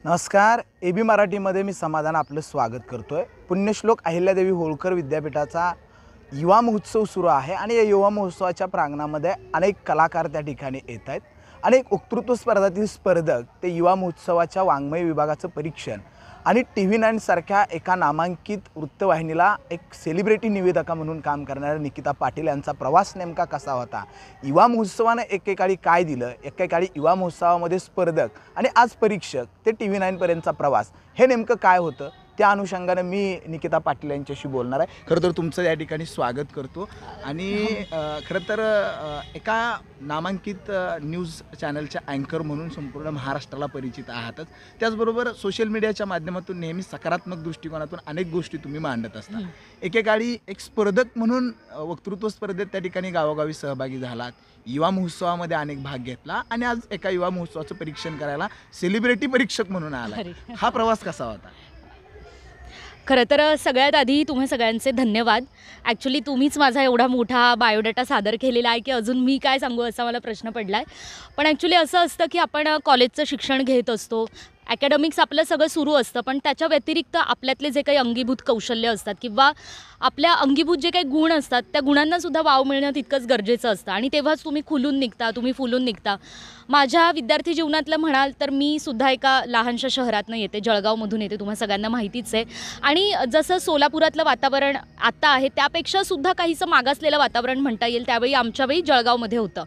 नमस्कार. AB मराठीमध्ये मी समाधान आपलं स्वागत करतोय. पुण्यश्लोक अहिल्यादेवी होळकर विद्यापीठाचा युवा महोत्सव सुरू आहे आणि या युवा महोत्सवाच्या प्रांगणामध्ये अनेक कलाकार त्या ठिकाणी येत आहेत. अनेक वक्तृत्व स्पर्धातील स्पर्धक ते युवा महोत्सवाच्या वाङ्मय विभागाचं परीक्षण आणि TV9 सारख्या एका नामांकित वृत्तवाहिनीला एक सेलिब्रिटी निवेदका म्हणून काम करणाऱ्या निकिता पाटील यांचा प्रवास नेमका कसा होता, युवा महोत्सवाने एकेकाळी काय दिलं, एकेकाळी युवा महोत्सवामध्ये स्पर्धक आणि आज परीक्षक ते TV9 पर्यंतचा प्रवास हे नेमकं काय होतं, त्या अनुषंगाने मी निकिता पाटील यांच्याशी बोलणार आहे. खरं तर तुमचं या ठिकाणी स्वागत करतो आणि खरं तर एका नामांकित न्यूज चॅनलच्या अँकर म्हणून संपूर्ण महाराष्ट्राला परिचित आहातच. त्याचबरोबर सोशल मीडियाच्या माध्यमातून नेहमी सकारात्मक दृष्टिकोनातून अनेक गोष्टी तुम्ही मांडत असता. एकेकाळी एक स्पर्धक म्हणून वक्तृत्व स्पर्धेत त्या ठिकाणी गावोगावी सहभागी झालात, युवा महोत्सवामध्ये अनेक भाग घेतला आणि आज एका युवा महोत्सवाचं परीक्षण करायला सेलिब्रिटी परीक्षक म्हणून आला. हा प्रवास कसा होता? खरं तर सगळ्यात आधी तुम्ही सगळ्यांचे धन्यवाद. ॲक्च्युली तुम्हीच माझा एवढा मोठा बायोडाटा सादर केलेला आहे की अजून मी काय सांगू असा मला प्रश्न पडला आहे. पण ॲक्च्युली असं असतं की आपण कॉलेजचं शिक्षण घेत असतो, ॲकॅडमिक्स आपलं सगळं सुरू असतं, पण त्याच्या व्यतिरिक्त आपल्यातले जे काही अंगीभूत कौशल्य असतात किंवा आपल्या अंगीभूत जे काही गुण असतात त्या गुणांनासुद्धा वाव मिळणं तितकंच गरजेचं असतं आणि तेव्हाच तुम्ही खुलून निघता, तुम्ही फुलून निघता. माझ्या विद्यार्थी जीवनातलं म्हणाल तर मी सुद्धा एका लहानशा शहरातनं येते, जळगावमधून येते, तुम्हाला सगळ्यांना माहितीच आहे. आणि जसं सोलापुरातलं वातावरण आत्ता आहे त्यापेक्षासुद्धा काहीसं मागासलेलं वातावरण म्हणता येईल, त्यावेळी आमच्यावेळी जळगावमध्ये होतं.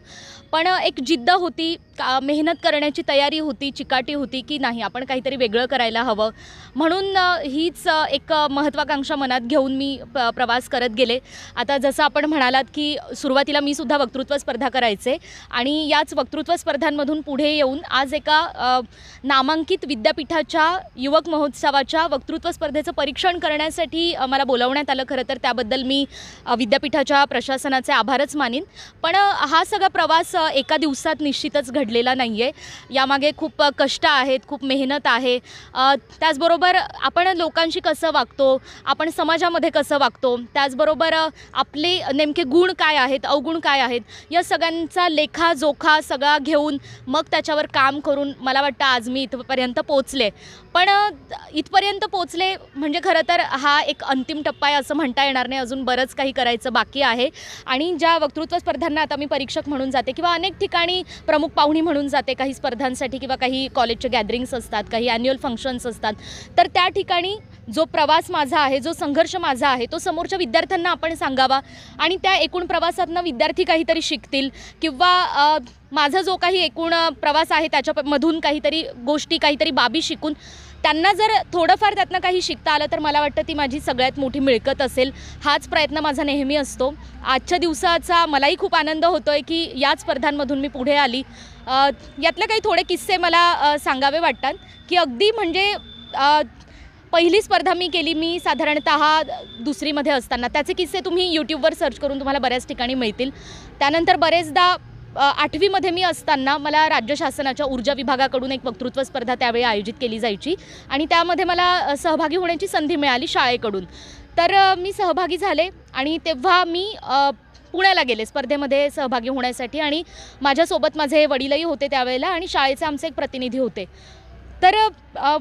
पण एक जिद्द होती, मेहनत करण्याची तयारी होती, चिकाटी होती की नाही आपण काहीतरी वेगळं करायला हवं. म्हणून हीच एक महत्त्वाकांक्षा मनात घेऊन मी प्रवास करत गेले. आता जसं आपण म्हणालात की सुरुवातीला मी सुद्धा वक्तृत्व स्पर्धा करायचे आणि याच वक्तृत्व स्पर्धांमधून पुढे येऊन आज एका नामांकित विद्यापीठाच्या युवक महोत्सवाच्या वक्तृत्व स्पर्धेचं परीक्षण करण्यासाठी मला बोलावण्यात आलं. खरं तर त्याबद्दल मी विद्यापीठाच्या प्रशासनाचे आभारच मानीन. पण हा सगळा प्रवास एका दिवसात निश्चितच घडलेला नाही आहे. यामागे खूप कष्ट आहेत, खूप मेहनत आहे. त्याचबरोबर आपण लोकांशी कसं वागतो, आपण समाजामध्ये कसं वागतो, त्याचबरोबर आपले नेमके गुण काय आहेत, अवगुण काय आहेत, या सगळ्यांचा लेखाजोखा सगळा घेऊन मग त्याच्यावर काम करून मला वाटतं आज मी इथपर्यंत पोचले. पण इथपर्यंत पोचले म्हणजे खरं तर हा एक अंतिम टप्पा आहे असं म्हणता येणार नाही. अजून बरंच काही करायचं बाकी आहे. आणि ज्या वक्तृत्व स्पर्धांना आता मी परीक्षक म्हणून जाते किंवा अनेक ठिकाणी प्रमुख पाहुणी म्हणून जाते, काही स्पर्धांसाठी किंवा काही कॉलेजचे गॅदरिंग्स असतात, काही ॲन्युअल फंक्शन्स असतात, तर त्या ठिकाणी जो प्रवास माझा आहे, जो संघर्ष माझा आहे, तो समोरच्या विद्यार्थ्यांना आपण सांगावा आणि त्या एकूण प्रवासातनं विद्यार्थी काहीतरी शिकतील किंवा माझा जो काही एकूण प्रवास आहे त्याच्यामधून काहीतरी गोष्टी, काहीतरी बाबी शिकून त्यांना जर थोडंफार त्यातनं काही शिकता आलं तर मला वाटतं ती माझी सगळ्यात मोठी मिळकत असेल. हाच प्रयत्न माझा नेहमी असतो. आजच्या दिवसाचा मलाही खूप आनंद होतो आहे की याच स्पर्धांमधून मी पुढे आली. यातले काही थोडे किस्से मला सांगावे वाटतात की अगदी म्हणजे पहिली स्पर्धा मी केली, मी साधारणतः दुसरीमध्ये असताना. त्याचे किस्से तुम्ही यूट्यूबवर सर्च करून तुम्हाला बऱ्याच ठिकाणी मिळतील. त्यानंतर बरेचदा 8वीमध्ये मी असताना मला राज्य शासनाच्या ऊर्जा विभागाकडून एक वक्तृत्व स्पर्धा त्यावेळी आयोजित केली जायची आणि त्यामध्ये मला सहभागी होण्याची संधी मिळाली शाळेकडून. तर मी सहभागी झाले आणि तेव्हा मी पुण्याला गेले स्पर्धेमध्ये सहभागी होण्यासाठी आणि माझ्यासोबत माझे वडीलही होते त्यावेळेला आणि शाळेचे आमचे एक प्रतिनिधी होते. तर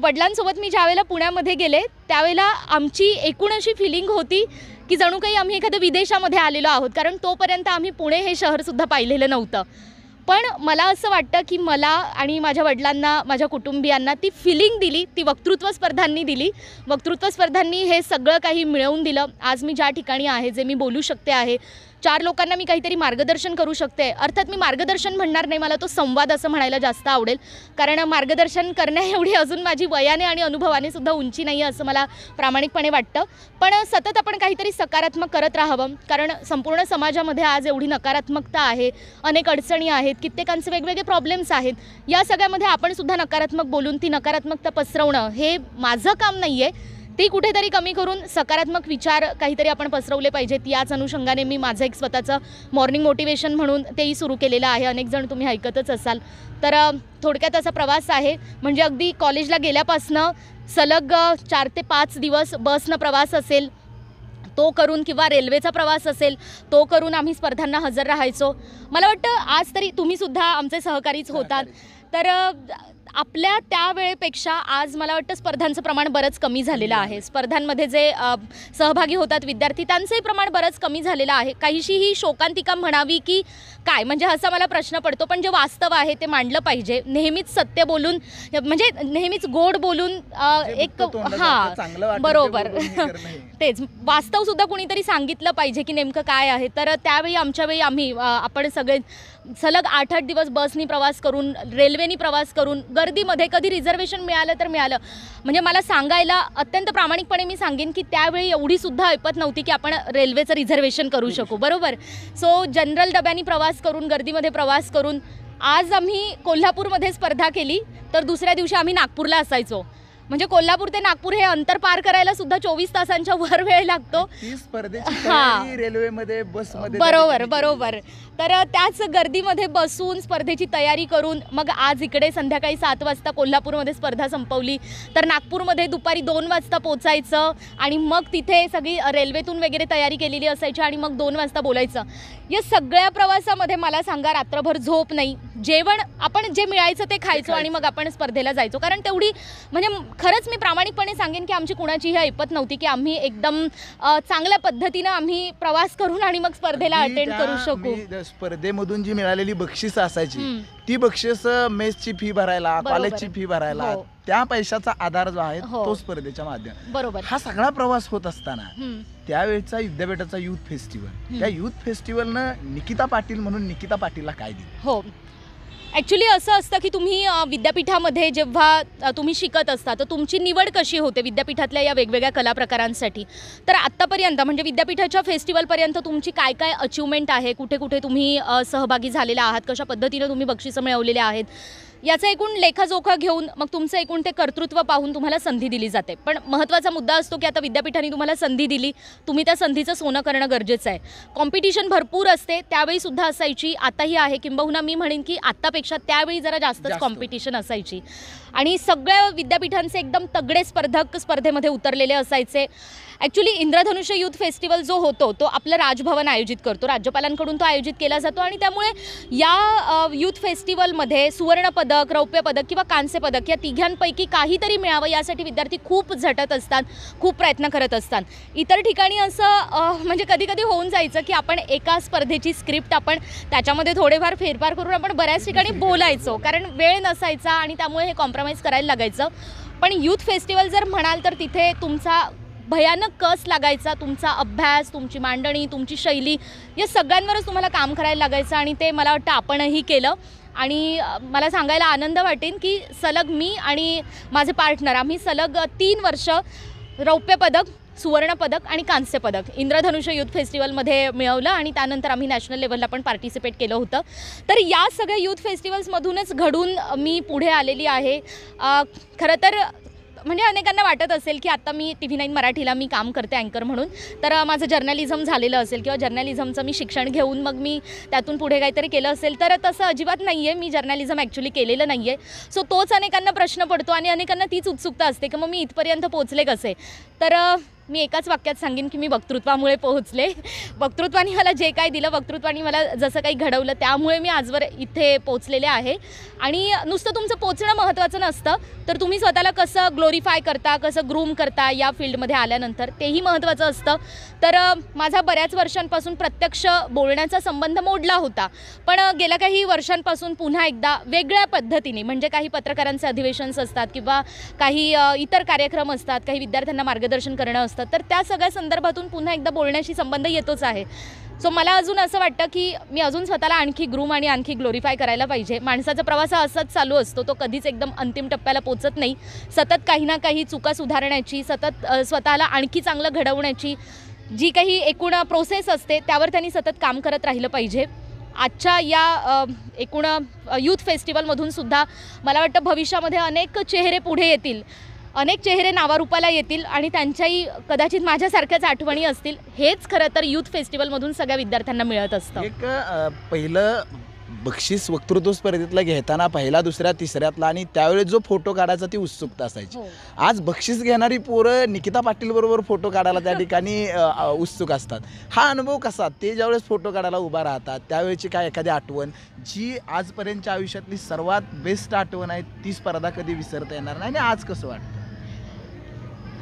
वडिलांसोबत मी ज्यावेळेला पुण्यामध्ये गेले त्यावेळेला आमची एकूण अशी फिलिंग होती की जणू काही आम्ही एखाद्या विदेशामध्ये आलेलो आहोत, कारण तोपर्यंत आम्ही पुणे हे शहरसुद्धा पाहिलेलं नव्हतं. पण मला असं वाटतं की मला आणि माझ्या वडिलांना, माझ्या कुटुंबियांना ती फिलिंग दिली, ती वक्तृत्व स्पर्धांनी दिली. वक्तृत्व स्पर्धांनी हे सगळं काही मिळवून दिलं. आज मी ज्या ठिकाणी आहे, जे मी बोलू शकते आहे, 4 लोकांना मी काहीतरी मार्गदर्शन करू शकते. अर्थात मी मार्गदर्शन म्हणणार नाही, मला तो संवाद असं म्हणायला जास्त आवडेल, कारण मार्गदर्शन करण्याएवढी अजून माझी वयाने आणि अनुभवाने सुद्धा उंची नाही आहे असं मला प्रामाणिकपणे वाटतं. पण सतत आपण काहीतरी सकारात्मक करत राहावं, कारण संपूर्ण समाजामध्ये आज एवढी नकारात्मकता आहे, अनेक अडचणी आहेत, कित्येकांचे वेगवेगळे प्रॉब्लेम्स आहेत. या सगळ्यामध्ये आपण सुद्धा नकारात्मक बोलून ती नकारात्मकता पसरवणं हे माझं काम नाही आहे. ती कुठेतरी कमी करून सकारात्मक विचार काहीतरी आपण पसरवले पाहिजेत. याच अनुषंगाने मी माझं एक स्वतःचं मॉर्निंग मोटिवेशन म्हणून तेही सुरू केलेलं आहे. अनेक जण तुम्ही ऐकतच असाल. तर थोडक्यात असा प्रवास आहे. म्हणजे अगदी कॉलेजला गेल्यापासनं सलग 4 ते 5 दिवस बसनं प्रवास असेल तो करून किंवा रेल्वेचा प्रवास असेल तो करून आम्ही स्पर्धांना हजर राहायचो. मला वाटतं आज तरी तुम्हीसुद्धा आमचे सहकारीच होतात. तर आपल्या त्यावेळेपेक्षा आज मला वाटतं स्पर्धांचं प्रमाण बरंच कमी झालेलं आहे. स्पर्धांमध्ये जे सहभागी होतात विद्यार्थी त्यांचंही प्रमाण बरंच कमी झालेलं आहे. काहीशी ही शोकांतिका म्हणावी की काय, म्हणजे असा मला प्रश्न पडतो. पण जे वास्तव आहे ते मांडलं पाहिजे. नेहमीच सत्य बोलून, म्हणजे नेहमीच गोड बोलून एक हां बरोबर तेच वास्तवसुद्धा कुणीतरी सांगितलं पाहिजे की नेमकं काय आहे. तर त्यावेळी आमच्या वेळी आपण सगळे सलग 8-8 दिवस बसनी प्रवास करून, रेल्वेनी प्रवास करून, गर्दीमध्ये कधी रिझर्वेशन मिळालं तर मिळालं. म्हणजे मला सांगायला अत्यंत प्रामाणिकपणे मी सांगेन की त्यावेळी एवढीसुद्धा ऐपत नव्हती की आपण रेल्वेचं रिझर्वेशन करू शकू. बरोबर. सो जनरल डब्यानी प्रवास करून, गर्दीमध्ये प्रवास करून आज आम्ही कोल्हापूरमध्ये स्पर्धा केली तर दुसऱ्या दिवशी आम्ही नागपूरला असायचो. म्हणजे कोल्हापूर ते नागपूर हे अंतर पार करायला सुद्धा 24 तासांच्या वर वेळ लागतो. रेल्वेमध्ये बसमध्ये बरोबर. तर त्याच गर्दीमध्ये बसून स्पर्धेची तयारी करून मग आज इकडे संध्याकाळी 7 वाजता कोल्हापूरमध्ये स्पर्धा संपवली तर नागपूरमध्ये दुपारी 2 वाजता पोचायचं आणि मग तिथे सगळी रेल्वेतून वगैरे तयारी केलेली असायची आणि मग 2 वाजता बोलायचं. या सगळ्या प्रवासामध्ये मला सांगा रात्रभर झोप नाही. जेवण आपण जे मिळायचं ते खायचो आणि मग आपण स्पर्धेला जायचो. कारण तेवढी म्हणजे खरंच मी प्रामाणिकपणे सांगेन की आमची कुणाचीही ऐपत नव्हती की आम्ही एकदम चांगल्या पद्धतीनं आम्ही प्रवास करून आणि मग स्पर्धेला अटेंड करू शकू. स्पर्धेमधून जी मिळालेली बक्षिसं असायची ती बक्षिस मेसची फी भरायला, कॉलेजची फी भरायला, त्या पैशाचा आधार जो आहे तो स्पर्धेच्या माध्यमातून. बरोबर. हा सगळा प्रवास होत असताना त्यावेळेचा विद्यापीठाचा युथ फेस्टिवल, त्या युथ फेस्टिवलनं निकिता पाटील म्हणून निकिता पाटीलला काय दिलं? हो, ॲक्च्युली असं असतं की तुम्ही विद्यापीठामध्ये जेव्हा तुम्ही शिकत असता तर तुमची निवड कशी होते विद्यापीठातल्या या वेगवेगळ्या कला प्रकारांसाठी. तर आत्तापर्यंत म्हणजे विद्यापीठाच्या फेस्टिवलपर्यंत तुमची काय काय अचिव्हमेंट आहे, कुठे कुठे तुम्ही सहभागी झालेला आहात, कशा पद्धतीनं तुम्ही बक्षिसं मिळवलेले आहेत, याचा एकूण लेखाजोखा घेऊन मग तुमचं एकूण ते कर्तृत्व पाहून तुम्हाला संधी दिली जाते. पण महत्त्वाचा मुद्दा असतो की आता विद्यापीठाने तुम्हाला संधी दिली, तुम्ही त्या संधीचं सोनं करणं गरजेचं आहे. कॉम्पिटिशन भरपूर असते, त्यावेळीसुद्धा असायची, आताही आहे. किंबहुना मी म्हणेन की आत्तापेक्षा त्यावेळी जरा जास्तच कॉम्पिटिशन असायची आणि सगळ्या विद्यापीठांचे एकदम तगडे स्पर्धक स्पर्धेमध्ये उतरलेले असायचे. ॲक्च्युली इंद्रधनुष्य युथ फेस्टिवल जो होतो तो आपलं राजभवन आयोजित करतो, राज्यपालांकडून तो आयोजित केला जातो आणि त्यामुळे या युथ फेस्टिवलमध्ये सुवर्णपदक, रौप्यपदक किंवा कांस्यपदक या तिघांपैकी काहीतरी मिळावं यासाठी विद्यार्थी खूप झटत असतात, खूप प्रयत्न करत असतात. इतर ठिकाणी असं म्हणजे कधी कधी होऊन जायचं की आपण एका स्पर्धेची स्क्रिप्ट आपण त्याच्यामध्ये थोडेफार फेरफार करून आपण बऱ्याच ठिकाणी बोलायचो कारण वेळ नसायचा आणि त्यामुळे हे कॉम्प्रोमाइज करायला लागायचं. पण युथ फेस्टिवल जर म्हणाल तर तिथे तुमचा भयानक कस लागायचा, तुमचा अभ्यास, तुमची मांडणी, तुमची शैली या सगळ्यांवरच तुम्हाला काम करायला लागायचं आणि ते मला वाटतं आपणही केलं. आणि मला सांगायला आनंद वाटेन की सलग मी आणि माझे पार्टनर आम्ही सलग 3 वर्ष रौप्यपदक, सुवर्णपदक आणि कांस्यपदक इंद्रधनुष्य युथ फेस्टिवलमध्ये मिळवलं आणि त्यानंतर आम्ही नॅशनल लेवलला पण पार्टिसिपेट केलं होतं. तर या सगळ्या युथ फेस्टिवल्समधूनच घडून मी पुढे आलेली आहे. खरं तर म्हणजे अनेकांना वाटत असेल की आता मी TV9 मराठीला मी काम करते अँकर म्हणून, तर माझं जर्नलिझम झालेलं असेल किंवा जर्नलिझमचं मी शिक्षण घेऊन मग मी त्यातून पुढे काहीतरी केलं असेल. तर तसं अजिबात नाही आहे, मी जर्नलिझम ॲक्च्युली केलेलं नाही आहे. सो तोच अनेकांना प्रश्न पडतो आणि अनेकांना तीच उत्सुकता असते की मग मी इथपर्यंत पोहोचले कसे. तर मी एकाच वाक्यात सांगेन की मी वक्तृत्वामुळे पोहोचले. वक्तृत्वाने मला जे काय दिलं, वक्तृत्वाने मला जसं काही घडवलं त्यामुळे मी आजवर इथे पोहोचलेले आहे. आणि नुसतं तुमचं पोचणं महत्त्वाचं नसतं तर तुम्ही स्वतःला कसं ग्लोरिफाय करता, कसं ग्रूम करता या फील्डमध्ये आल्यानंतर तेही महत्त्वाचं असतं. तर माझा बऱ्याच वर्षांपासून प्रत्यक्ष बोलण्याचा संबंध मोडला होता, पण गेल्या काही वर्षांपासून पुन्हा एकदा वेगळ्या पद्धतीने म्हणजे काही पत्रकारांचे अधिवेशन्स असतात किंवा काही इतर कार्यक्रम असतात, काही विद्यार्थ्यांना मार्गदर्शन करणं असतं, तर त्या सगळ्या संदर्भातून पुन्हा एकदा बोलण्याशी संबंध येतोच आहे. सो मला अजून असं वाटतं की मी अजून स्वतःला आणखी ग्रूम आणि आणखी ग्लोरिफाय करायला पाहिजे. माणसाचा प्रवास हा असाच चालू असतो, तो कधीच एकदम अंतिम टप्प्याला पोचत नाही. सतत काही ना काही चुका सुधारण्याची, सतत स्वतःला आणखी चांगलं घडवण्याची जी काही एकूण प्रोसेस असते त्यावर त्यांनी सतत काम करत राहिलं पाहिजे. आजच्या या एकूण युथ फेस्टिवलमधून सुद्धा मला वाटतं भविष्यामध्ये अनेक चेहरे पुढे येतील, अनेक चेहरे नावारूपाला येतील आणि त्यांच्याही कदाचित माझ्यासारख्याच आठवणी असतील. हेच खरं तर युथ फेस्टिवलमधून सगळ्या विद्यार्थ्यांना मिळत असतं. एक पहिलं बक्षीस वक्तृत्व स्पर्धेतला घेताना पहिला दुसऱ्या तिसऱ्यातला आणि त्यावेळेस जो फोटो काढायचा ती उत्सुकता असायची. आज बक्षीस घेणारी पोरं निकिता पाटील बरोबर फोटो काढायला त्या ठिकाणी उत्सुक असतात. हा अनुभव कसा, ते ज्यावेळेस फोटो काढायला उभा राहतात त्यावेळेची काय एखादी आठवण जी आजपर्यंतच्या आयुष्यातली सर्वात बेस्ट आठवण आहे, ती स्पर्धा कधी विसरता येणार नाही, आणि आज कसं वाटतं?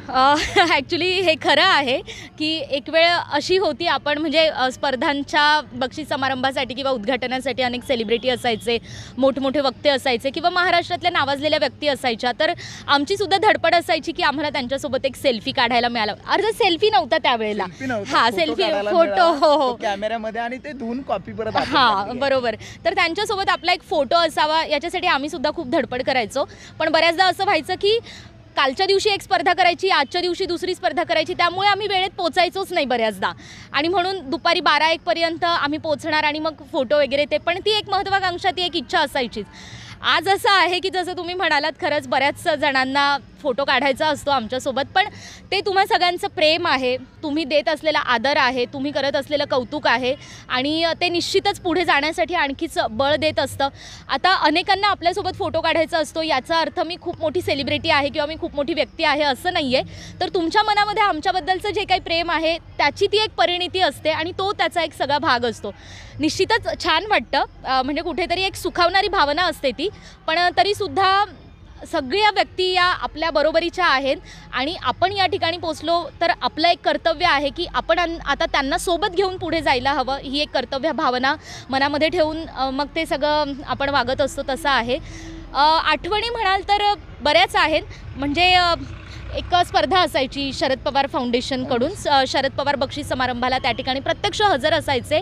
ॲक्च्युली हे खरं आहे की एक वेळ अशी होती, आपण म्हणजे स्पर्धांच्या बक्षीस समारंभासाठी किंवा उद्घाटनासाठी अनेक सेलिब्रिटी असायचे, मोठमोठे वक्ते असायचे किंवा महाराष्ट्रातल्या नावाजलेल्या व्यक्ती असायच्या. तर आमचीसुद्धा धडपड असायची की आम्हाला त्यांच्यासोबत एक सेल्फी काढायला मिळाला. अर्थात सेल्फी नव्हता त्यावेळेला, हां सेल्फी फोटो, हो कॅमेऱ्यामध्ये, आणि ते धुवून कॉपी परत. हां बरोबर. तर त्यांच्यासोबत आपला एक फोटो असावा याच्यासाठी आम्हीसुद्धा खूप धडपड करायचो. पण बऱ्याचदा असं व्हायचं की कालच्या दिवशी एक स्पर्धा करायची, आजच्या दिवशी दुसरी स्पर्धा करायची, त्यामुळे आम्ही वेळेत पोचायचोच नाही बऱ्याचदा, आणि म्हणून दुपारी 12-1 पर्यंत आम्ही पोचणार आणि मग फोटो वगैरे ते. पण ती एक महत्त्वाकांक्षा, ती एक इच्छा असायचीच. आज असं आहे की जसं तुम्ही म्हणालात, खरंच बऱ्याच जणांना फोटो काढायचा असतो आमच्यासोबत, पण ते तुम्हा सगळ्यांचं प्रेम आहे, तुम्ही देत असलेला आदर आहे, तुम्ही करत असलेलं कौतुक आहे, आणि ते निश्चितच पुढे जाण्यासाठी आणखीच बळ देत असतं. आता अनेकांना आपल्यासोबत फोटो काढायचा असतो, याचा अर्थ मी खूप मोठी सेलिब्रिटी आहे किंवा मी खूप मोठी व्यक्ती आहे असं नाही आहे. तर तुमच्या मनामध्ये आमच्याबद्दलचं जे काही प्रेम आहे त्याची ती एक परिणिती असते, आणि तो त्याचा एक सगळा भाग असतो. निश्चितच छान वाटतं, म्हणजे कुठेतरी एक सुखावणारी भावना असते ती. पण तरीसुद्धा सगळ्या व्यक्ती या आपल्या बरोबरीच्या आहेत, आणि आपण या ठिकाणी पोचलो तर आपलं एक कर्तव्य आहे की आपण आता त्यांना सोबत घेऊन पुढे जायला हवं. ही एक कर्तव्य भावना मनामध्ये ठेवून मग ते सगळं आपण वागत असतो, तसं आहे. आठवणी म्हणाल तर बऱ्याच आहेत. म्हणजे एक स्पर्धा असायची शरद पवार फाउंडेशनकडून, शरद पवार बक्षीस समारंभाला त्या ठिकाणी प्रत्यक्ष हजर असायचे.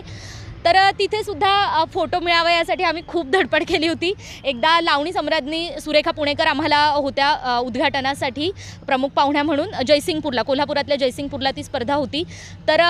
तर तिथेसुद्धा फोटो मिळावा यासाठी आम्ही खूप धडपड केली होती. एकदा लावणी सम्राज्ञी सुरेखा पुणेकर आम्हाला होत्या उद्घाटनासाठी प्रमुख पाहुण्या म्हणून जयसिंगपूरला, कोल्हापुरातल्या जयसिंगपूरला ती स्पर्धा होती. तर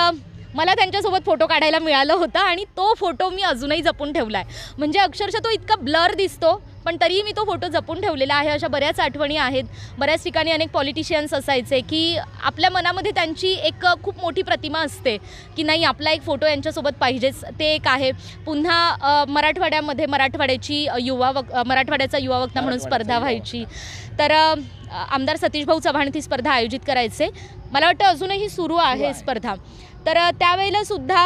मला त्यांच्यासोबत फोटो काढायला मिळालं होतं, आणि तो फोटो मी अजूनही जपून ठेवला आहे. म्हणजे अक्षरशः तो इतका ब्लर दिसतो, पण तरीही मी तो फोटो जपून ठेवलेला आहे. अशा बऱ्याच आठवणी आहेत. बऱ्याच ठिकाणी अनेक पॉलिटिशियन्स असायचे की आपल्या मनामध्ये त्यांची एक खूप मोठी प्रतिमा असते की नाही, आपला एक फोटो यांच्यासोबत पाहिजेच, ते एक आहे. पुन्हा मराठवाड्यामध्ये मराठवाड्याचा युवा वक्ता म्हणून स्पर्धा व्हायची. तर आमदार सतीशभाऊ चव्हाण ती स्पर्धा आयोजित करायचे. मला वाटतं अजूनही सुरू आहे स्पर्धा. तर त्यावेळेला सुद्धा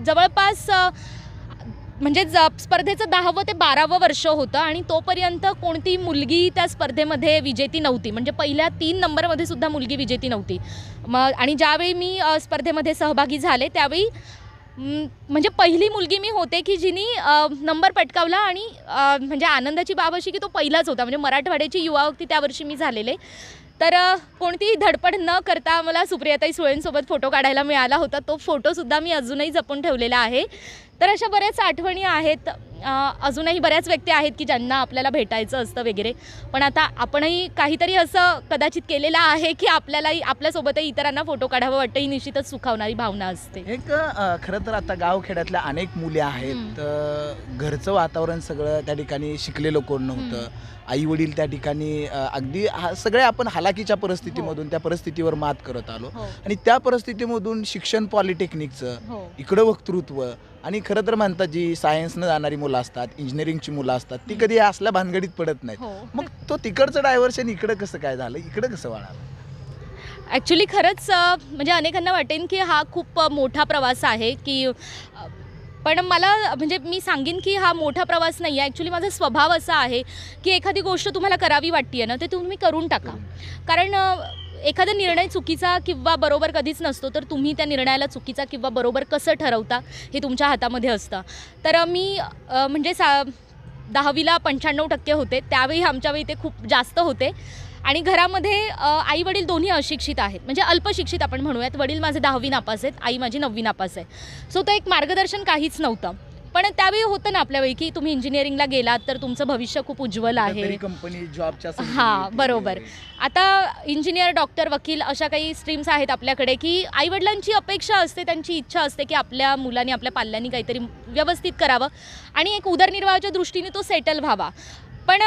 जवळपास म्हणजे स्पर्धेचं 10वं ते 12वं वर्ष होतं, आणि तोपर्यंत कोणती मुलगी त्या स्पर्धेमध्ये विजेती नव्हती. म्हणजे पहिल्या 3 नंबरमध्ये सुद्धा मुलगी विजेती नव्हती. आणि ज्यावेळी मी स्पर्धेमध्ये सहभागी झाले त्यावेळी म्हणजे पहिली मुलगी मी होते की जिनी नंबर पटकावला, आणि म्हणजे आनंदाची बाब अशी की तो पहिलाच होता. म्हणजे मराठवाड्याची युवा वक्ती त्यावर्षी मी झालेले. तर कोणतीही धडपड न करता मला सुप्रियाताई सुळेंसोबत फोटो काढायला मिळाला होता. तो फोटोसुद्धा मी अजूनही जपून ठेवलेला आहे. तर अशा बऱ्याच आठवणी आहेत. अजूनही बऱ्याच व्यक्ती आहेत की ज्यांना आपल्याला भेटायचं असतं वगैरे. पण आता आपणही काहीतरी असं कदाचित केलेलं आहे की आपल्यालाही आपल्यासोबतही इतरांना फोटो काढावं वाटतं. ही निश्चितच सुखावणारी भावना असते. एक खरं तर आता गावखेड्यातल्या अनेक मुली आहेत, घरचं वातावरण सगळं त्या ठिकाणी शिकलेलं कोण नव्हतं, आई वडील त्या ठिकाणी अगदी सगळे आपण हालाकीच्या परिस्थितीमधून त्या परिस्थितीवर मात करत आलो, आणि त्या परिस्थितीमधून शिक्षण पॉलिटेक्निकचं, इकडं वक्तृत्व, आणि खरं तर म्हणतात जी सायन्सनं जाणारी मुलं असतात, इंजिनिअरिंगची मुलं असतात, ती कधी असल्या भानगडीत पडत नाहीत. मग तो तिकडचं डायव्हर्शन इकडं कसं काय झालं, इकडं कसं वाढालं? ॲक्च्युली खरंच म्हणजे अनेकांना वाटेन की हा खूप मोठा प्रवास आहे की, पण मला म्हणजे मी सांगेन की हा मोठा प्रवास नाही आहे. ॲक्च्युली माझा स्वभाव असा आहे की एखादी गोष्ट तुम्हाला करावी वाटते ना, ते तुम्ही करून टाका. कारण एखादा निर्णय चुकीचा किंवा बरोबर कधीच नसतो, तर तुम्ही त्या निर्णयाला चुकीचा किंवा बरोबर कसं ठरवता हे तुमच्या हातामध्ये असतं. तर मी म्हणजे 10वीला 95% होते. त्यावेळी आमच्यावेळी ते खूप जास्त होते, आणि घरामध्ये आई वडील दोन्ही अशिक्षित आहेत, म्हणजे अल्पशिक्षित आपण म्हणूयात. वडील माझे 10वी नापास आहेत, आई माझी 9वी नापास आहे. सो तर एक मार्गदर्शन काहीच नव्हतं. पण त्यावेळी होतं ना आपल्यावेळी की तुम्ही इंजिनिअरिंगला गेलात तर तुमचं भविष्य खूप उज्ज्वल आहे. कंपनी जॉबच्या, हां बरोबर. आता इंजिनियर, डॉक्टर, वकील अशा काही स्ट्रीम्स आहेत आपल्याकडे की आईवडिलांची अपेक्षा असते, त्यांची इच्छा असते की आपल्या मुलांनी, आपल्या पाल्यांनी काहीतरी व्यवस्थित करावं आणि एक उदरनिर्वाहाच्या दृष्टीने तो सेटल व्हावा. पण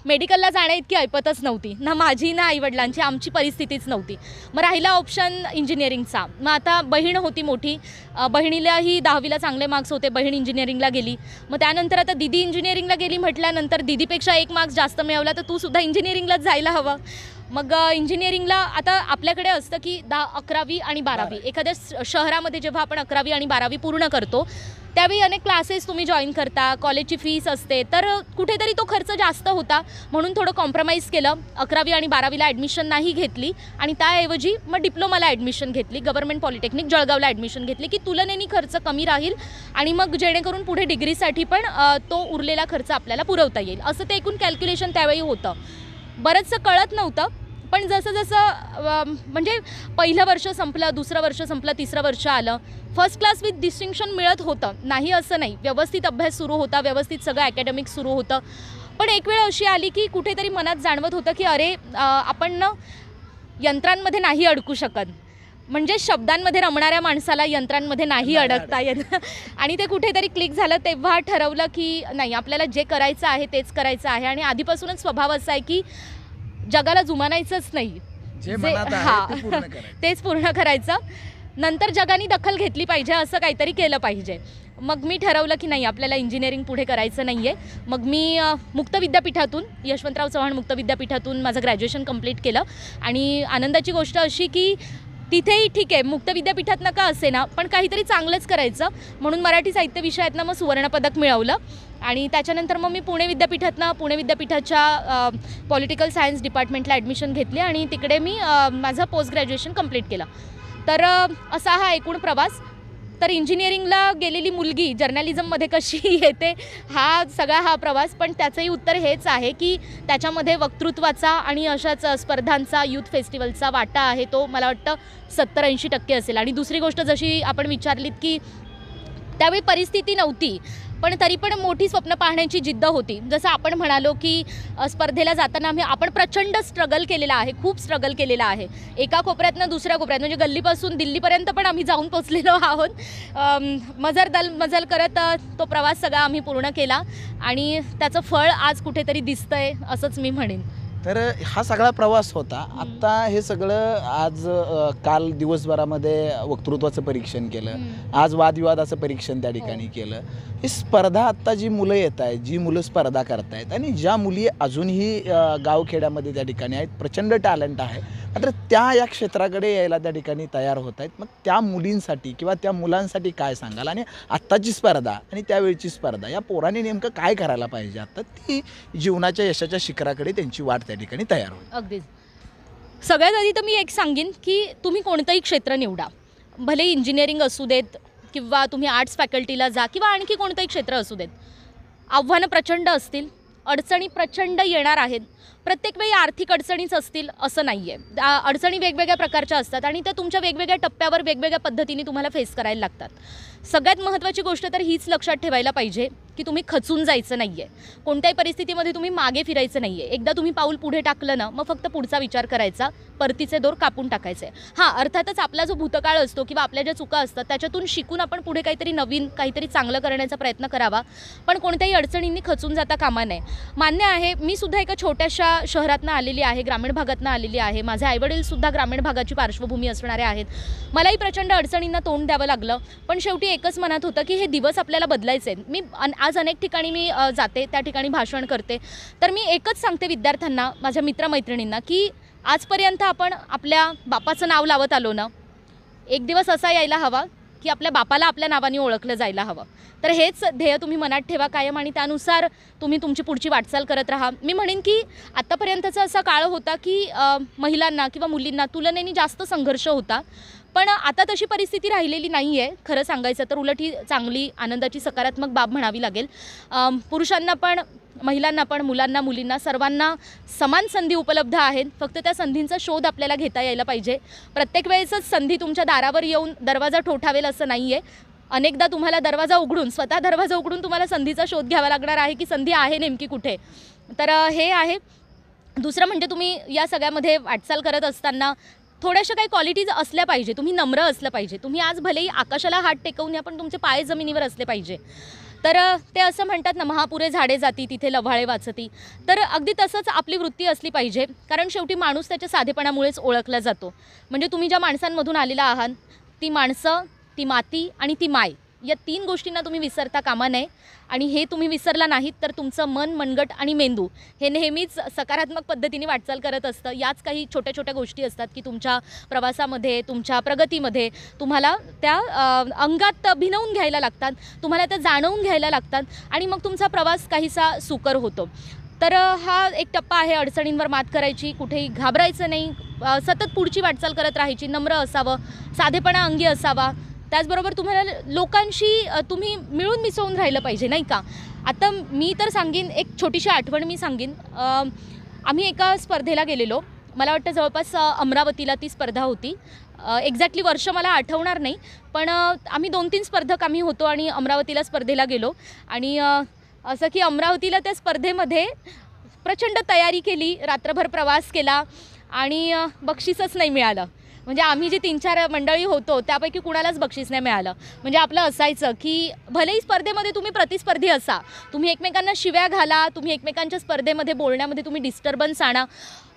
मेडिकलला जाण्या इतकी ऐपतच नव्हती, ना माझी ना आईवडिलांची, आमची परिस्थितीच नव्हती. मग राहिला ऑप्शन इंजिनिअरिंगचा. मग आता बहीण होती मोठी, बहिणीलाही 10वीला चांगले मार्क्स होते, बहीण इंजिनिअरिंगला गेली. मग त्यानंतर आता दिदी इंजिनिअरिंगला गेली म्हटल्यानंतर दिदीपेक्षा 1 मार्क्स जास्त मिळवला तर तू सुद्धा इंजिनिअरिंगलाच जायला हवं. मग इंजिनिअरिंगला आता आपल्याकडे असतं की 10, 11वी आणि 12वी. एखाद्या शहरामध्ये जेव्हा आपण 11वी आणि 12वी पूर्ण करतो त्यावेळी अनेक क्लासेस तुम्ही जॉईन करता, कॉलेजची फीस असते, तर कुठेतरी तो खर्च जास्त होता म्हणून थोडं कॉम्प्रोमाइज केलं. 11वी आणि 12वीला ॲडमिशन नाही घेतली आणि त्याऐवजी मग डिप्लोमाला ॲडमिशन घेतली. गव्हर्नमेंट पॉलिटेक्निक जळगावला ॲडमिशन घेतली की तुलनेने खर्च कमी राहील आणि मग जेणेकरून पुढे डिग्रीसाठी पण तो उरलेला खर्च आपल्याला पुरवता येईल, असं ते एकूण कॅल्क्युलेशन त्यावेळी होतं. बरंचसं कळत नव्हतं, पण जसं जसं म्हणजे पहिलं वर्ष संपलं, दुसरं वर्ष संपलं, तिसरं वर्ष आलं, फर्स्ट क्लास विथ डिस्टिंक्शन मिळत होतं, नाही असं नाही. व्यवस्थित अभ्यास सुरू होता, व्यवस्थित सगळं ॲकॅडमिक सुरू होतं. पण एक वेळ अशी आली की कुठेतरी मनात जाणवत होतं की अरे आपण ना यंत्रांमध्ये नाही अडकू शकत. म्हणजे शब्दांमध्ये रमणाऱ्या माणसाला यंत्रांमध्ये नाही अडकता येत. आणि ते कुठेतरी क्लिक झालं. तेव्हा ठरवलं की नाही, आपल्याला जे करायचं आहे तेच करायचं आहे. आणि आधीपासूनच स्वभाव असा आहे की जगाला जुमानायचंच नाही, तेच पूर्ण करायचं. नंतर जगाने दखल घेतली पाहिजे, असं काहीतरी केलं पाहिजे. मग मी ठरवलं की नाही, आपल्याला इंजिनिअरिंग पुढे करायचं नाही आहे. मग मी मुक्त विद्यापीठातून, यशवंतराव चव्हाण मुक्त विद्यापीठातून माझं ग्रॅज्युएशन कंप्लीट केलं. आणि आनंदाची गोष्ट अशी की तिथेही ठीक आहे, मुक्त विद्यापीठात नका असे ना, पण काहीतरी चांगलंच करायचं म्हणून मराठी साहित्य विषयातनं मग सुवर्णपदक मिळवलं. आणि त्याच्यानंतर मग मी पुणे विद्यापीठाच्या पॉलिटिकल सायन्स डिपार्टमेंटला ॲडमिशन घेतली आणि तिकडे मी माझं पोस्ट ग्रॅज्युएशन कंप्लीट केलं. तर असा हा एकूण प्रवास. तर इंजिनिअरिंगला गेलेली मुलगी जर्नलिझममध्ये कशी येते, हा सगळा हा प्रवास. पण त्याचंही उत्तर हेच आहे की त्याच्यामध्ये वक्तृत्वाचा आणि अशाच स्पर्धांचा, यूथ फेस्टिवलचा वाटा आहे. तो मला वाटतं 70-80% असेल. आणि दुसरी गोष्ट जशी आपण विचारलीत की त्यावेळी परिस्थिती नव्हती, पण तरी पण मोठी स्वप्न पाहण्याची जिद्द होती. जसं आपण म्हणालो की स्पर्धेला जाताना आपण प्रचंड स्ट्रगल केलेला आहे, खूप स्ट्रगल केलेला आहे. एका कोपऱ्यातनं दुसऱ्या कोपऱ्यात, म्हणजे गल्लीपासून दिल्लीपर्यंत पण आम्ही जाऊन पोचलेलो आहोत. मजल करत तो प्रवास सगळा आम्ही पूर्ण केला आणि त्याचं फळ आज कुठेतरी दिसतंय, असंच मी म्हणेन. तर हा सगळा प्रवास होता. आत्ता हे सगळं आज काल दिवसभरामध्ये वक्तृत्वाचं परीक्षण केलं, आज वादविवादाचं परीक्षण त्या ठिकाणी केलं. ही स्पर्धा आत्ता जी मुलं येत आहेत, जी मुलं स्पर्धा करतायत आणि ज्या मुली अजूनही गावखेड्यामध्ये त्या ठिकाणी आहेत, प्रचंड टॅलेंट आहे, मात्र त्या या क्षेत्राकडे यायला त्या ठिकाणी तयार होत आहेत. मग त्या मुलींसाठी किंवा त्या मुलांसाठी काय सांगाल? आणि आत्ताची स्पर्धा आणि त्यावेळची स्पर्धा, या पोरांनी नेमकं काय करायला पाहिजे आत्ता ती जीवनाच्या यशाच्या शिखराकडे त्यांची वाट त्या ठिकाणी तयार होईल? अगदीच. सगळ्यात आधी तर मी एक सांगेन की तुम्ही कोणतंही क्षेत्र निवडा, भले इंजिनिअरिंग असू देत किंवा तुम्ही आर्ट्स फॅकल्टीला जा किंवा आणखी कोणतंही क्षेत्र असू देत. आव्हानं प्रचंड असतील, अडचणी प्रचंड येणार आहेत. प्रत्येक वेळी आर्थिक अडचणीच असतील असं नाही आहे. अडचणी वेगवेगळ्या प्रकारच्या असतात आणि त्या तुमच्या वेगवेगळ्या टप्प्यावर वेगवेगळ्या पद्धतीने तुम्हाला फेस करायला लागतात. सगळ्यात महत्त्वाची गोष्ट तर हीच लक्षात ठेवायला पाहिजे की तुम्ही खचून जायचं नाही आहे. कोणत्याही परिस्थितीमध्ये तुम्ही मागे फिरायचं नाही आहे. एकदा तुम्ही पाऊल पुढे टाकलं ना, मग फक्त पुढचा विचार करायचा, परतीचे दोर कापून टाकायचे. हां, अर्थातच आपला जो भूतकाळ असतो किंवा आपल्या ज्या चुका असतात त्याच्यातून शिकून आपण पुढे काहीतरी नवीन, काहीतरी चांगलं करण्याचा प्रयत्न करावा. पण कोणत्याही अडचणींनी खचून जाता कामा नये. मान्य आहे, मी सुद्धा एका छोट्याशा शहरातनं आलेली आहे, ग्रामीण भागातनं आलेली आहे. माझे आईवडीलसुद्धा ग्रामीण भागाची पार्श्वभूमी असणारे आहेत. मलाही प्रचंड अडचणींना तोंड द्यावं लागलं. पण शेवटी एकच मनात होतं की हे दिवस आपल्याला बदलायचे आहेत. मी आज अनेक ठिकाणी मी जाते, त्या ठिकाणी भाषण करते. तर मी एकच सांगते विद्यार्थ्यांना, माझ्या मित्रमैत्रिणींना, की आजपर्यंत आपण आपल्या बापाचं नाव लावत आलो ना, एक दिवस असा यायला हवा की आपल्या बापाला आपल्या नावाने ओळखलं जायला हवं. तर हेच ध्येय तुम्ही मनात ठेवा कायम आणि त्यानुसार तुम्ही तुमची पुढची वाटचाल करत राहा. मी म्हणेन की आत्तापर्यंतचा असा काळ होता की महिलांना किंवा मुलींना तुलनेने जास्त संघर्ष होता. पण आता तशी परिस्थिती राहिलेली नाही आहे. खरं सांगायचं तर उलट ही चांगली, आनंदाची, सकारात्मक बाब म्हणावी लागेल. पुरुषांना पण, महिलांना पण, मुलांना, मुलींना, सर्वांना समान संधी उपलब्ध आहेत. फक्त त्या संधींचा शोध आपल्याला घेता यायला पाहिजे. प्रत्येक वेळेसच संधी तुमच्या दारावर येऊन दरवाजा ठोठावेल असं नाही आहे. अनेकदा तुम्हाला दरवाजा उघडून, स्वतः दरवाजा उघडून तुम्हाला संधीचा शोध घ्यावा लागणार आहे की संधी आहे नेमकी कुठे. तर हे आहे. दुसरं म्हणजे तुम्ही या सगळ्यामध्ये वाटचाल करत असताना थोड्याशा काही क्वालिटीज असल्या पाहिजे. तुम्ही नम्र असलं पाहिजे. तुम्ही आज भलेही आकाशाला हात टेकवून या, पण तुमचे पाय जमिनीवर असले पाहिजे. तर ते असं म्हणतात ना, महापुरे झाडे जाती तिथे लव्हाळे वाचती. तर अगदी तसंच आपली वृत्ती असली पाहिजे, कारण शेवटी माणूस त्याच्या साधेपणामुळेच ओळखला जातो. म्हणजे तुम्ही ज्या माणसांमधून आलेला आहात, ती माणसं, ती माती आणि ती माय, या 3 गोष्टींना तुम्ही विसरता कामा नये. आणि हे तुम्ही विसरला नाहीत तर तुमचं मन, मनगट आणि मेंदू हे नेहमीच सकारात्मक पद्धतीने वाटचाल करत असतं. याच काही छोट्या छोट्या गोष्टी असतात की तुमच्या प्रवासामध्ये, तुमच्या प्रगतीमध्ये तुम्हाला त्या अंगात भिनवून घ्यायला लागतात, तुम्हाला त्या जाणवून घ्यायला लागतात आणि मग तुमचा प्रवास काहीसा सुकर होतो. तर हा एक टप्पा आहे अडचणींवर मात करायची, कुठेही घाबरायचं नाही, सतत पुढची वाटचाल करत राहायची, नम्र असावं, साधेपणा अंगी असावा. त्याचबरोबर तुम्हाला लोकांशी तुम्ही मिळून मिसळून राहिलं पाहिजे, नाही का. आता मी तर सांगेन, एक छोटीशी आठवण मी सांगेन. आम्ही एका स्पर्धेला गेलेलो, मला वाटतं जवळपास अमरावतीला ती स्पर्धा होती. एक्झॅक्टली वर्ष मला आठवणार नाही, पण आम्ही 2-3 स्पर्धक आम्ही होतो आणि अमरावतीला स्पर्धेला गेलो. आणि असं की अमरावतीला त्या स्पर्धेमध्ये प्रचंड तयारी केली, रात्रभर प्रवास केला आणि बक्षीसच नाही मिळालं. म्हणजे आम्ही जे 3-4 मंडळी होतो त्यापैकी कुणालाच बक्षीस नाही मिळालं. म्हणजे आपलं असायचं की भलेही स्पर्धेमध्ये तुम्ही प्रतिस्पर्धी असा, तुम्ही एकमेकांना शिव्या घाला, तुम्ही एकमेकांच्या स्पर्धेमध्ये बोलण्यामध्ये तुम्ही डिस्टर्बन्स आणा,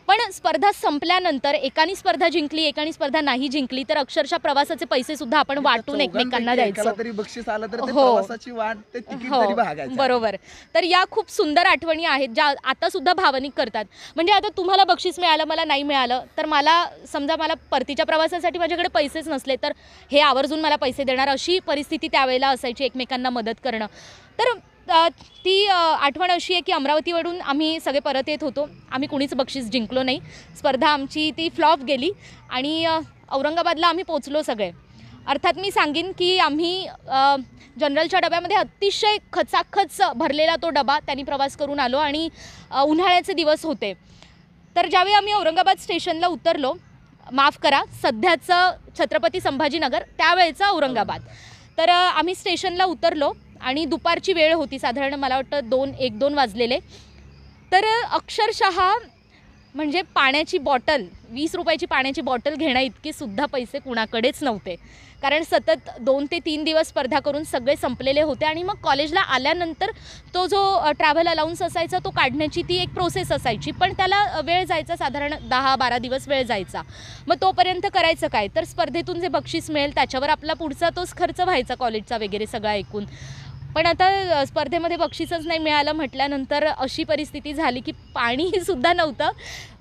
पण स्पर्धा संपल्यानंतर एकाने स्पर्धा जिंकली, एकाने स्पर्धा नाही जिंकली, तर अक्षरशः प्रवासाचे पैसे सुद्धा आपण वाटून एकमेकांना द्यायचो. तरी बक्षीस आलं तर ते हो. प्रवासाची वाट, ते तिकीट हो, तरी भागायचं. बरोबर. तर या खूप सुंदर आठवणी आहेत ज्या आता सुद्धा भावनिक करतात. म्हणजे आता तुम्हाला बक्षीस मिळालं, मला नाही मिळालं, तर मला समजा मला परतीच्या प्रवासासाठी माझ्याकडे पैसेच नसले तर हे आवर्जून मला पैसे देणार, अशी परिस्थिती त्यावेळेला असायची, एकमेकांना मदत करणं. तर ती आठवण अशी आहे की अमरावतीवरून आम्ही सगळे परत येत होतो, आम्ही कुणीच बक्षीस जिंकलो नाही. स्पर्धा आमची ती फ्लॉप गेली आणि औरंगाबादला आम्ही पोचलो सगळे. अर्थात मी सांगेन की आम्ही जनरलच्या डब्यामध्ये अतिशय खचाखच भरलेला तो डबा त्यांनी प्रवास करून आलो आणि उन्हाळ्याचे दिवस होते. तर ज्यावेळी आम्ही औरंगाबाद स्टेशनला उतरलो, माफ करा सध्याचं छत्रपती संभाजीनगर, त्यावेळेचं औरंगाबाद. तर आम्ही स्टेशनला उतरलो आणि दुपारची वेळ होती, साधारण मला वाटतं 1-2 वाजलेले. तर अक्षरशः म्हणजे पाण्याची बॉटल, 20 रुपयाची पाण्याची बॉटल घेणं इतके सुद्धा पैसे कुणाकडेच नव्हते, कारण सतत 2 ते 3 दिवस स्पर्धा करून सगळे संपलेले होते. आणि मग कॉलेजला आल्यानंतर तो जो ट्रॅव्हल अलाउन्स असायचा तो काढण्याची ती एक प्रोसेस असायची, पण त्याला वेळ जायचा, साधारण 10-12 दिवस वेळ जायचा. मग तोपर्यंत करायचं काय, तर स्पर्धेतून जे बक्षीस मिळेल त्याच्यावर आपला पुढचा तोच खर्च व्हायचा कॉलेजचा वगैरे सगळा एकूण. पण आता स्पर्धेमध्ये बक्षीसच नाही मिळालं म्हटल्यानंतर अशी परिस्थिती झाली की पाणीसुद्धा नव्हतं.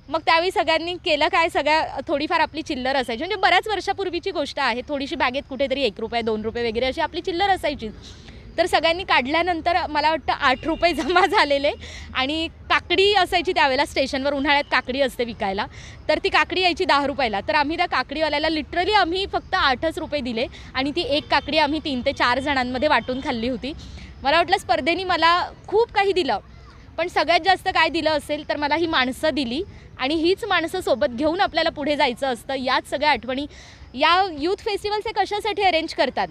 मग त्यावेळी सगळ्यांनी केलं काय, सगळ्या थोडीफार आपली चिल्लर असायची, म्हणजे बऱ्याच वर्षापूर्वीची गोष्ट आहे, थोडीशी बॅगेत कुठेतरी 1 रुपये 2 रुपये वगैरे अशी आपली चिल्लर असायची. तर सगळ्यांनी काढल्यानंतर मला वाटतं 8 रुपये जमा झालेले. आणि काकडी असायची त्यावेळेला स्टेशनवर, उन्हाळ्यात काकडी असते विकायला, तर ती काकडी यायची 10 रुपयाला. तर आम्ही त्या काकडीवाल्याला लिटरली आम्ही फक्त 8च रुपये दिले आणि ती एक काकडी आम्ही 3 ते 4 जणांमध्ये वाटून खाल्ली होती. मला वाटलं स्पर्धेने मला खूप काही दिलं, पण सगळ्यात जास्त काय दिलं असेल तर मला ही माणसं दिली आणि हीच माणसं सोबत घेऊन आपल्याला पुढे जायचं असतं. याच सगळ्या आठवणी. या यूथ फेस्टिवल्स हे कशासाठी अरेंज करतात,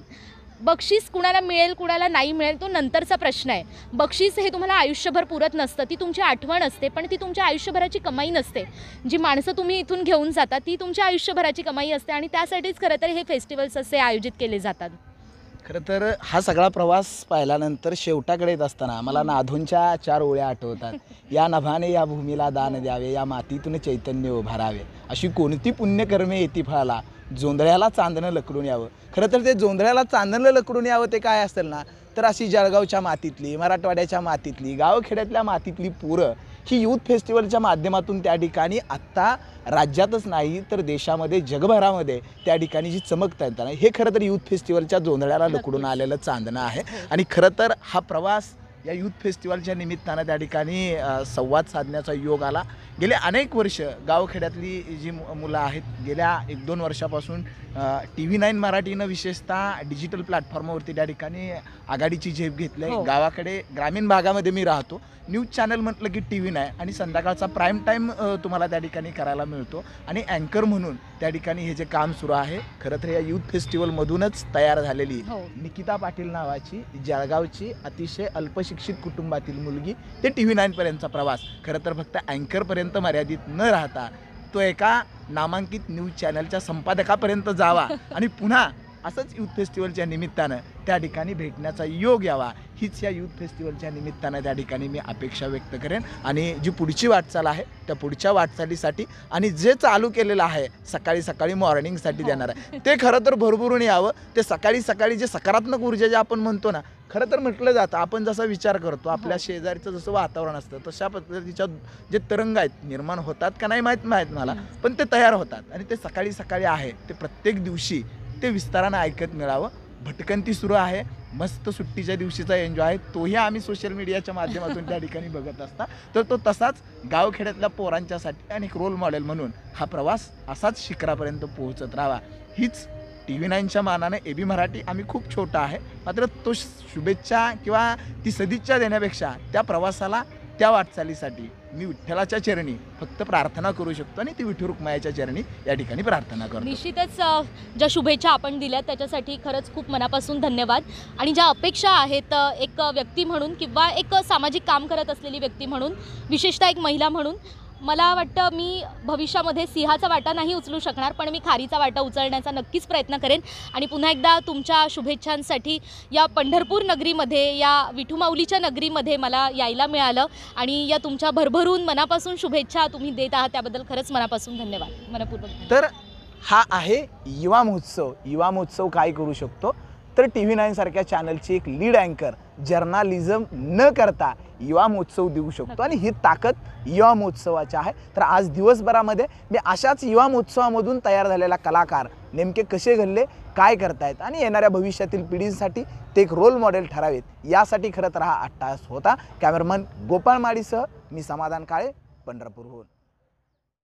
बक्षीस कुणाला मिळेल कुणाला नाही मिळेल तो नंतरचा प्रश्न आहे. बक्षीस हे तुम्हाला आयुष्यभर पुरत नसतं, ती तुमची आठवण असते, पण ती तुमच्या आयुष्यभराची कमाई नसते. जी माणसं तुम्ही इथून घेऊन जाता ती तुमच्या आयुष्यभराची कमाई असते आणि त्यासाठीच खरं तर हे फेस्टिवल्स असे आयोजित केले जातात. खरं तर हा सगळा प्रवास पाहिल्यानंतर शेवटाकडे येत असताना मला नाधोंच्या 4 ओळ्या आठवतात. या नभाने या भूमीला दान द्यावे, या मातीतून चैतन्य उभारावे, अशी कोणती पुण्यकर्मे येती फळाला, जोंधळ्याला चांदणं लकडून यावं. खरं तर ते जोंधळ्याला चांदणं लकडून यावं ते काय असेल ना, तर अशी जळगावच्या मातीतली, मराठवाड्याच्या मातीतली, गावखेड्यातल्या मातीतली पोरं ही यूथ फेस्टिवलच्या माध्यमातून त्या ठिकाणी आत्ता राज्यातच नाही तर देशामध्ये, जगभरामध्ये त्या ठिकाणी जी चमकता येतात, हे खरं तर यूथ फेस्टिवलच्या जोंधळ्याला लकडून आलेलं चांदणं आहे. आणि खरं तर हा प्रवास या यूथ फेस्टिवलच्या निमित्तानं त्या ठिकाणी संवाद साधण्याचा योग आला. गेले अनेक वर्ष गावखेड्यातली जी मुलं आहेत, गेल्या 1-2 वर्षापासून TV9 मराठीनं विशेषतः डिजिटल प्लॅटफॉर्मवरती त्या ठिकाणी आघाडीची झेप घेतली आहे. गावाकडे ग्रामीण भागामध्ये मी राहतो, न्यूज चॅनल म्हटलं की TV9 आणि संध्याकाळचा प्राईम टाईम तुम्हाला त्या ठिकाणी करायला मिळतो आणि अँकर म्हणून त्या ठिकाणी हे जे काम सुरू आहे, खरं तर या यूथ फेस्टिवलमधूनच तयार झालेली निकिता पाटील नावाची जळगावची अतिशय अल्पशिक्षित कुटुंबातील मुलगी ते TV9 पर्यंतचा प्रवास खरं तर फक्त अँकरपर्यंत मर्यादित न राहता तो एका नामांकित न्यूज चॅनलच्या संपादकापर्यंत जावा आणि पुन्हा असंच यूथ फेस्टिवलच्या निमित्तानं त्या ठिकाणी भेटण्याचा योग यावा हीच या यूथ फेस्टिवलच्या निमित्तानं त्या ठिकाणी मी अपेक्षा व्यक्त करेन. आणि जी पुढची वाटचाल आहे त्या पुढच्या वाटचालीसाठी आणि जे चालू केलेलं आहे सकाळी सकाळी मॉर्निंगसाठी देणार आहे ते खरं तर भरभरून यावं. ते सकाळी सकाळी जे सकारात्मक ऊर्जा जे आपण म्हणतो ना, खरं तर म्हटलं जातं, आपण जसा विचार करतो आपल्या शेजारचं जसं वातावरण असतं तशा पद्धतीच्या जे तरंग आहेत निर्माण होतात का नाही माहीत मला, पण ते तयार होतात आणि ते सकाळी सकाळी आहे ते प्रत्येक दिवशी ते विस्तारानं ऐकत मिळावं. भटकंती सुरू आहे, मस्त सुट्टीच्या दिवशीचा एन्जॉय आहे, तोही आम्ही सोशल मीडियाच्या माध्यमातून त्या ठिकाणी बघत असता. तर तो तसाच गावखेड्यातल्या पोरांच्यासाठी आणि एक रोल मॉडेल म्हणून हा प्रवास असाच शिखरापर्यंत पोहोचत राहावा हीच TV9च्या मानाने AB मराठी आम्ही खूप छोटा आहे, मात्र तो शुभेच्छा किंवा ती सदिच्छा देण्यापेक्षा त्या प्रवासाला त्या वाटचालीसाठी मी विठ्ठलाच्या चरणी फक्त प्रार्थना करू शकतो आणि ती विठू रुक्मायाच्या चरणी या ठिकाणी प्रार्थना करतो. निश्चितच ज्या शुभेच्छा आपण दिल्यात त्याच्यासाठी खरंच खूप मनापासून धन्यवाद. आणि ज्या अपेक्षा आहेत एक व्यक्ती म्हणून किंवा एक सामाजिक काम करत असलेली व्यक्ती म्हणून, विशेषतः एक महिला म्हणून, मला वाटतं मी भविष्यामध्ये सिंहाचा वाटा नाही उचलू शकणार, पण मी खारीचा वाटा उचलण्याचा नक्कीच प्रयत्न करेन. आणि पुन्हा एकदा तुमच्या शुभेच्छांसाठी या पंढरपूर नगरीमध्ये, या विठुमाऊलीच्या नगरीमध्ये मला यायला मिळालं आणि या तुमच्या भरभरून मनापासून शुभेच्छा तुम्ही देत आहात त्याबद्दल खरंच मनापासून धन्यवाद. मनपूर्वक. तर हा आहे युवा महोत्सव. युवा महोत्सव काय करू शकतो तर TV9 सारख्या चॅनलची एक लीड अँकर जर्नालिझम न करता युवा महोत्सव देऊ शकतो आणि ही ताकद युवा महोत्सवाची आहे. तर आज दिवसभरामध्ये मी अशाच युवा महोत्सवामधून तयार झालेला कलाकार नेमके कसे घडले, काय करतायत आणि येणाऱ्या भविष्यातील पिढींसाठी ते एक रोल मॉडेल ठरावेत यासाठी खरं तर हा अट्टाहास होता. कॅमेरामन गोपाळ माडीसह मी समाधान काळे, पंढरपूरहून.